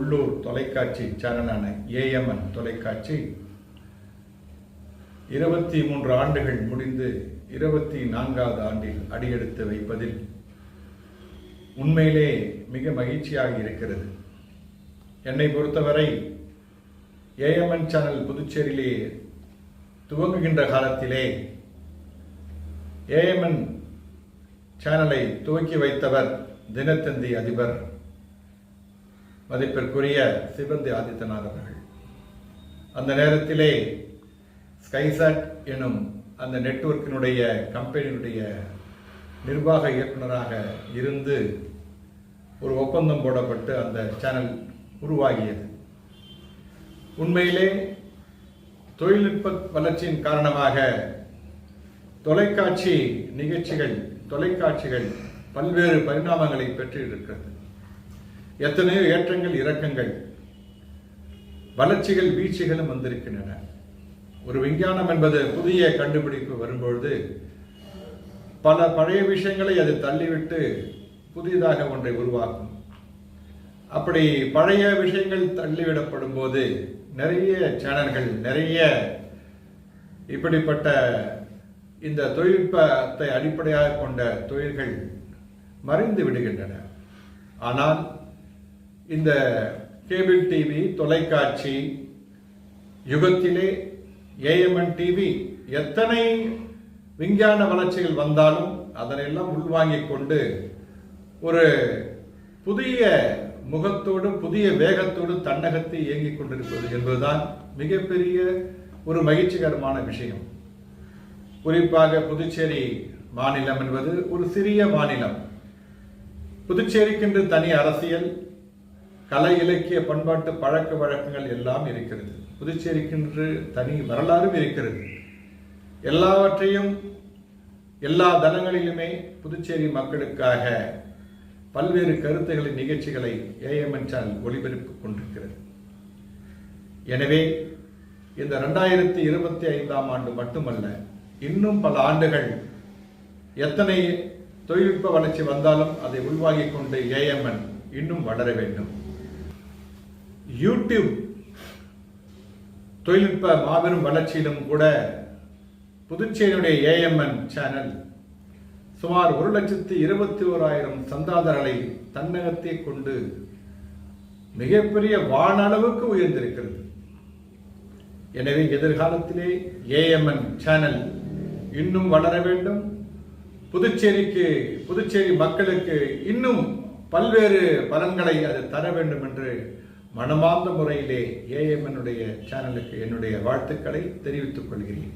உள்ளூர் தொலைக்காட்சி சேனலான AMN தொலைக்காட்சி 23 ஆண்டுகள் முடிந்து 24வது ஆண்டில் அடியெடுத்து வைப்பதில் உண்மையிலே மிக மகிழ்ச்சியாக இருக்கிறது. என்னை பொறுத்தவரை AMN சேனல் புதுச்சேரியிலே துவங்குகின்ற காலத்திலே AMN சேனலை துவக்கி வைத்தவர் தினத்தந்தி அதிபர் மதிப்பிற்குரிய சிவந்தி ஆதித்தநாத் அவர்கள். அந்த நேரத்திலே ஸ்கைசாட் எனும் அந்த நெட்வொர்க்கினுடைய கம்பெனியினுடைய நிர்வாக இயக்குநராக இருந்து ஒரு ஒப்பந்தம் போடப்பட்டு அந்த சேனல் உருவாகியது. உண்மையிலே தொழில்நுட்ப வளர்ச்சியின் காரணமாக தொலைக்காட்சி நிகழ்ச்சிகள் தொலைக்காட்சிகள் பல்வேறு பரிணாமங்களை பெற்றிருக்கிறது. எத்தனையோ ஏற்றங்கள் இறக்கங்கள் வளர்ச்சிகள் வீழ்ச்சிகளும் வந்திருக்கின்றன. ஒரு விஞ்ஞானம் என்பது புதிய கண்டுபிடிப்பு வரும்பொழுது பல பழைய விஷயங்களை அது தள்ளிவிட்டு புதிதாக ஒன்றை உருவாக்கும். அப்படி பழைய விஷயங்கள் தள்ளிவிடப்படும் போது நிறைய சேனல்கள் நிறைய இப்படிப்பட்ட இந்த தொழில்நுட்பத்தை அடிப்படையாக கொண்ட தொழில்கள் மறைந்து விடுகின்றன. ஆனால் இந்த கேபிள் டிவி தொலைக்காட்சி யுகத்திலே AMN டிவி எத்தனை விஞ்ஞான வளர்ச்சிகள் வந்தாலும் அதனையெல்லாம் உள்வாங்கிக் கொண்டு ஒரு புதிய முகத்தோடு புதிய வேகத்தோடு தன்னகத்தை இயங்கிக் கொண்டிருப்பது என்பதுதான் மிகப்பெரிய ஒரு மகிழ்ச்சிகரமான விஷயம். குறிப்பாக புதுச்சேரி மாநிலம் என்பது ஒரு சிறிய மாநிலம். புதுச்சேரிக்கென்று தனி அரசியல், கலை, இலக்கிய, பண்பாட்டு பழக்க வழக்கங்கள் எல்லாம் இருக்கிறது. புதுச்சேரிக்கென்று தனி வரலாறும் இருக்கிறது. எல்லாவற்றையும் எல்லா தளங்களிலுமே புதுச்சேரி மக்களுக்காக பல்வேறு கருத்துகளின் நிகழ்ச்சிகளை AMN சேனல் ஒளிபரப்பிக் கொண்டிருக்கிறது. எனவே இந்த 2025ஆம் ஆண்டு மட்டுமல்ல, இன்னும் பல ஆண்டுகள் எத்தனை தொழில்நுட்ப வளர்ச்சி வந்தாலும் அதை உள்வாங்கிக் கொண்டு AMN இன்னும் வளர வேண்டும். யூடியூப் தொழில்நுட்ப மாபெரும் வளர்ச்சியிலும் கூட புதுச்சேரியுடைய AMN சேனல் சுமார் 1,21,000 சந்தாதாரர்களை தன்னகத்தை கொண்டு மிகப்பெரிய வானளவுக்கு உயர்ந்திருக்கிறது. எனவே எதிர்காலத்திலே AMN சேனல் இன்னும் வளர வேண்டும். புதுச்சேரி மக்களுக்கு இன்னும் பல்வேறு பலன்களை அது தர வேண்டும் என்று மனமார்ந்த முறையிலே AMN சேனலுக்கு என்னுடைய வாழ்த்துக்களை தெரிவித்துக் கொள்கிறேன்.